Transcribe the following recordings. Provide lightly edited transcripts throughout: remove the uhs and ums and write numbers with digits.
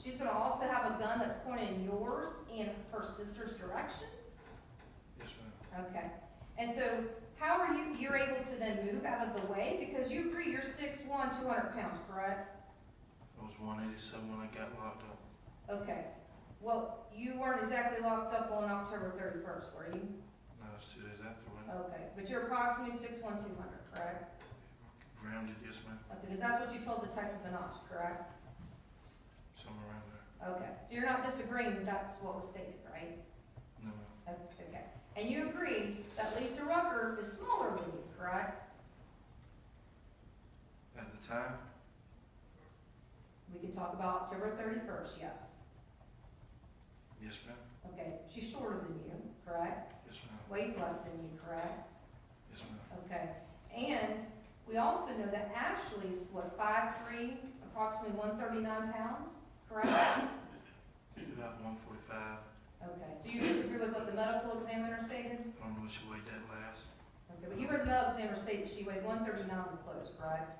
She's gonna also have a gun that's pointed in yours and her sister's direction? Yes, ma'am. Okay. And so how are you're able to then move out of the way? Because you agree you're 6'1", 200 pounds, correct? I was 187 when I got locked up. Okay. Well, you weren't exactly locked up on October 31st, were you? No, it's 2 days afterward. Okay. But you're approximately 6'1", 200, correct? Rounded, yes, ma'am. Okay, because that's what you told Detective Minaj, correct? Somewhere around there. Okay. So you're not disagreeing that that's what was stated, right? No, ma'am. Okay. And you agree that Lisa Rucker is smaller than you, correct? At the time, We can talk about October 31st, yes. yes, ma'am. Okay, she's shorter than you, correct? Yes, ma'am. Weighs less than you, correct? Yes, ma'am. Okay. And we also know that Ashley's, what, 5'3", approximately 139 pounds, correct? About 145. Okay, so you disagree with what the medical examiner stated? I don't know what she weighed that last. Okay, but you heard the medical examiner state that she weighed 139 close, correct?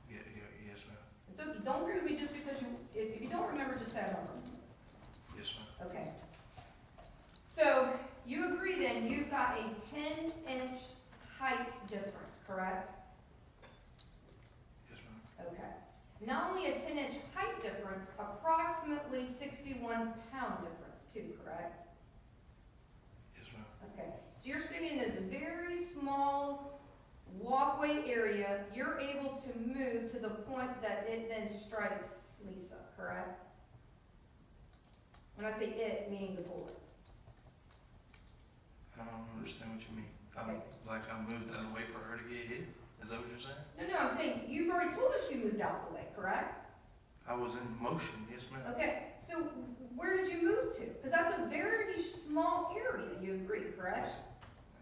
Yes, ma'am. And so don't agree with me just because you, if you don't remember, just say I don't remember. Yes, ma'am. Okay. So you agree then you've got a 10-inch height difference, correct? Yes, ma'am. Okay. Not only a 10-inch height difference, approximately 61-pound difference too, correct? Yes, ma'am. Okay. So you're sitting in this very small walkway area. You're able to move to the point that it then strikes Lisa, correct? When I say it, meaning the bullet. I don't understand what you mean. Okay. Like I moved out of the way for her to get hit? Is that what you're saying? No, I'm saying you've already told us you moved out the way, correct? I was in motion, yes, ma'am. Okay, so where did you move to? Because that's a very small area, you agree, correct?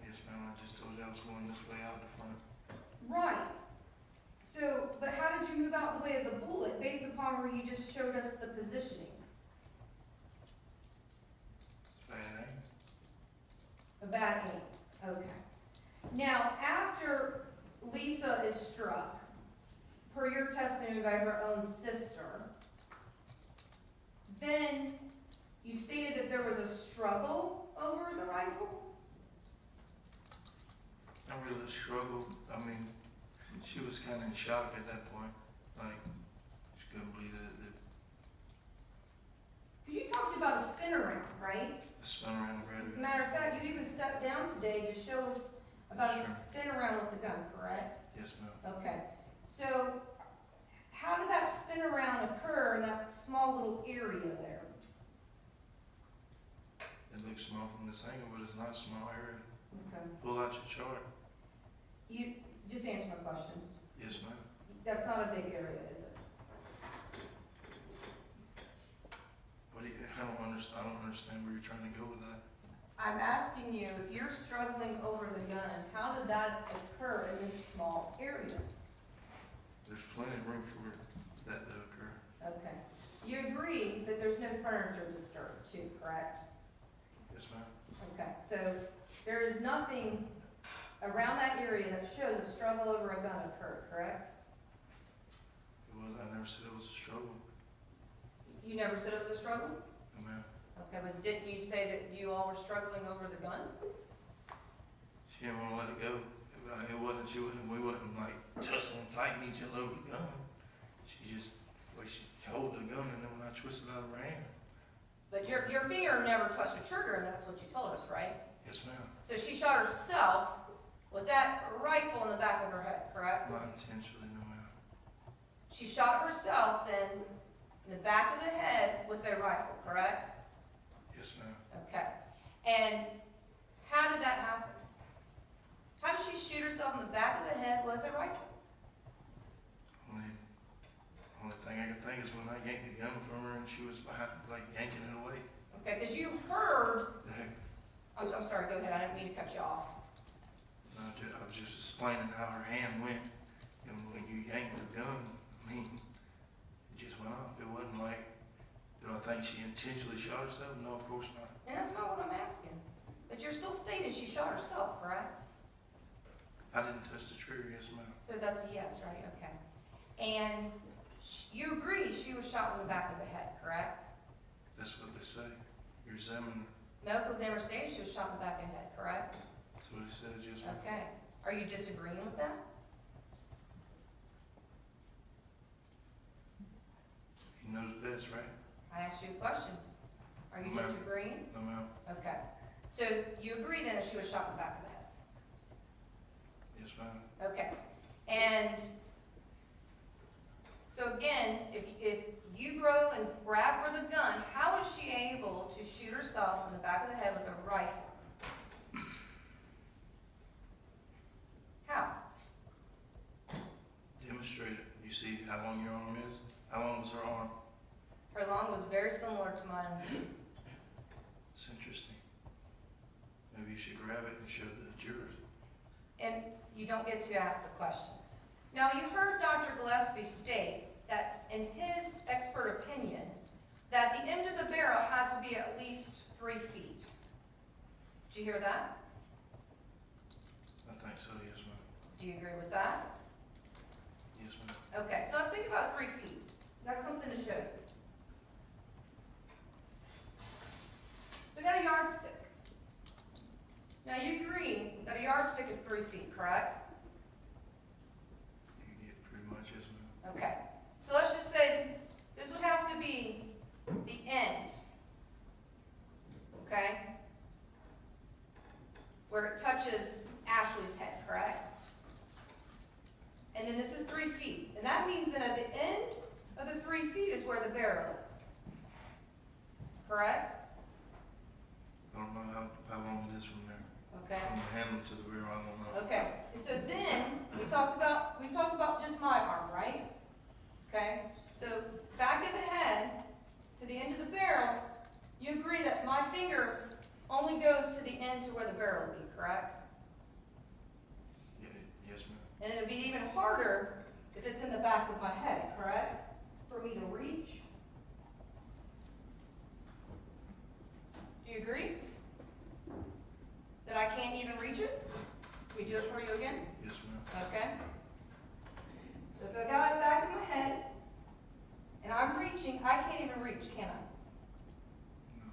Yes, ma'am. I just told you I was going this way out the front. Right. So, but how did you move out the way of the bullet based upon where you just showed us the positioning? It's bad, ain't it? A bad aim. Okay. Now, after Lisa is struck, per your testimony by her own sister, then you stated that there was a struggle over the rifle? I really struggled. I mean, she was kind of in shock at that point. Like, she couldn't believe it. Because you talked about a spin around, right? I spun around and grabbed it. Matter of fact, you even stepped down today to show us about a Sure. spin around with the gun, correct? Yes, ma'am. Okay. So, how did that spin around occur in that small little area there? It looks small from this angle, but it's not a small area. Okay. Pull out your chart. You just answer my questions. Yes, ma'am. That's not a big area, is it? What do you, I don't understand where you're trying to go with that. I'm asking you, if you're struggling over the gun, how did that occur in this small area? There's plenty of room for that to occur. Okay. You agree that there's no furniture disturbed too, correct? Yes, ma'am. Okay, so there is nothing around that area that shows a struggle over a gun occurred, correct? It was, I never said it was a struggle. You never said it was a struggle? No, ma'am. Okay, but didn't you say that you all were struggling over the gun? She didn't want to let it go. We wasn't like tussling, fighting each other over the gun. She just, she held the gun, and then when I twisted out of her hand. But your finger never touched the trigger, and that's what you told us, right? Yes, ma'am. So she shot herself with that rifle in the back of her head, correct? Not intentionally, no, ma'am. She shot herself then in the back of the head with a rifle, correct? Yes, ma'am. Okay. And how did that happen? How did she shoot herself in the back of the head with a rifle? Only thing I can think is when I yanked the gun from her and she was behind, like yanking it away. Okay, because you heard. The heck? I'm sorry, go ahead. I didn't mean to cut you off. I was just explaining how her hand went. And when you yanked the gun, I mean, it just went off. It wasn't like, do I think she intentionally shot herself? No, of course not. And that's not what I'm asking. But you're still stating she shot herself, correct? I didn't touch the trigger, yes, ma'am. So that's a yes, right? Okay. And You agree she was shot in the back of the head, correct? That's what they say. You're examining, Medical examiner stated she was shot in the back of the head, correct? that's what he said, yes, ma'am. Okay. Are you disagreeing with that? He knows best, right? I asked you a question. Are you Ma'am. disagreeing? No, ma'am. Okay. So you agree then that she was shot in the back of the head? Yes, ma'am. Okay. And so again, if you go and grab her the gun, how is she able to shoot herself in the back of the head with a rifle? How? Demonstrate it. You see how long your arm is? How long was her arm? Her lung was very similar to mine. It's interesting. Maybe you should grab it and show the jurors. And you don't get to ask the questions. Now, you heard Dr. Gillespie state that in his expert opinion, that the end of the barrel had to be at least 3 feet. Did you hear that? I think so, yes, ma'am. Do you agree with that? Yes, ma'am. Okay, so let's think about 3 feet. That's something to show you. So we got a yardstick. Now you agree that a yardstick is 3 feet, correct? You get pretty much, yes, ma'am. Okay, so let's just say this would have to be the end, okay? Where it touches Ashlee's head, correct? And then this is 3 feet, and that means that at the end of the 3 feet is where the barrel is, correct? I don't know how long it is from there. Okay. From the handle to the rear, I don't know. Okay, and so then, we talked about just my arm, right? Okay, so back of the head to the end of the barrel, you agree that my finger only goes to the end to where the barrel would be, correct? Yeah, yes, ma'am. And it'd be even harder if it's in the back of my head, correct? For me to reach. Do you agree? That I can't even reach it? Can we do it for you again? Yes, ma'am. Okay. So if I got it back in my head, and I'm reaching, I can't even reach, can I? No.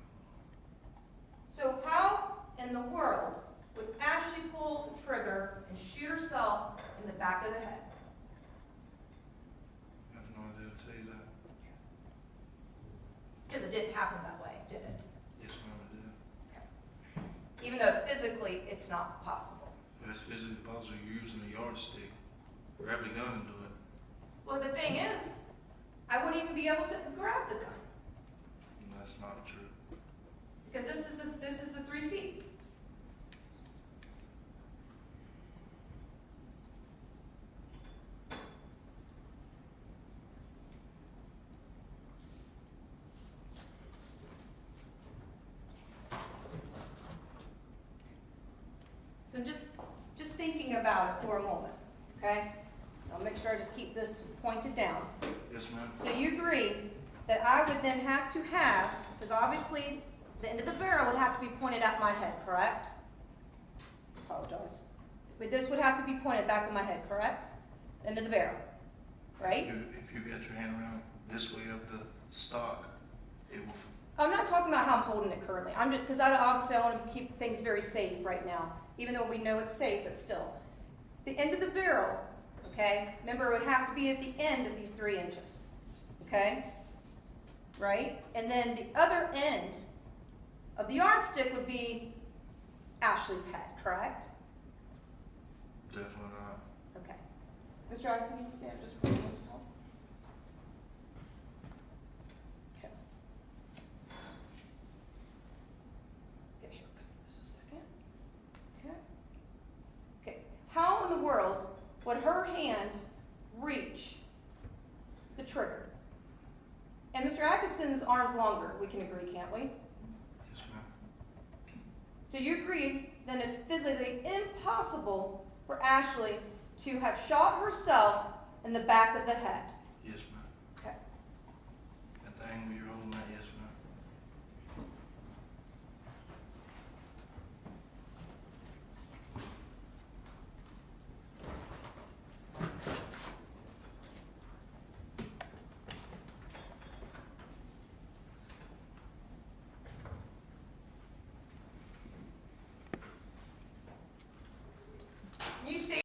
So how in the world would Ashlee pull the trigger and shoot herself in the back of the head? I have no idea to tell you that. Because it didn't happen that way, did it? Yes, ma'am, I did. Even though physically it's not possible. If it's physically possible, you're using a yardstick. Grab the gun and do it. Well, the thing is, I wouldn't even be able to grab the gun. And that's not true. Because this is the 3 feet. So just thinking about it for a moment, okay? I'll make sure I just keep this pointed down. Yes, ma'am. So you agree that I would then have to have, because obviously the end of the barrel would have to be pointed at my head, correct? Apologize. But this would have to be pointed back of my head, correct? End of the barrel, right? If you get your hand around this way of the stock, it will. I'm not talking about how I'm holding it currently. I'm just, because obviously I want to keep things very safe right now, even though we know it's safe, but still. The end of the barrel, okay, remember it would have to be at the end of these 3 inches, okay? Right? And then the other end of the yardstick would be Ashlee's head, correct? Definitely not. Okay. Mr. Jackson, can you stand just for a moment? Okay. Get here, just a second. Okay. Okay. How in the world would her hand reach the trigger? And Mr. Atkinson's arm's longer, we can agree, can't we? Yes, ma'am. So you agree then it's physically impossible for Ashlee to have shot herself in the back of the head.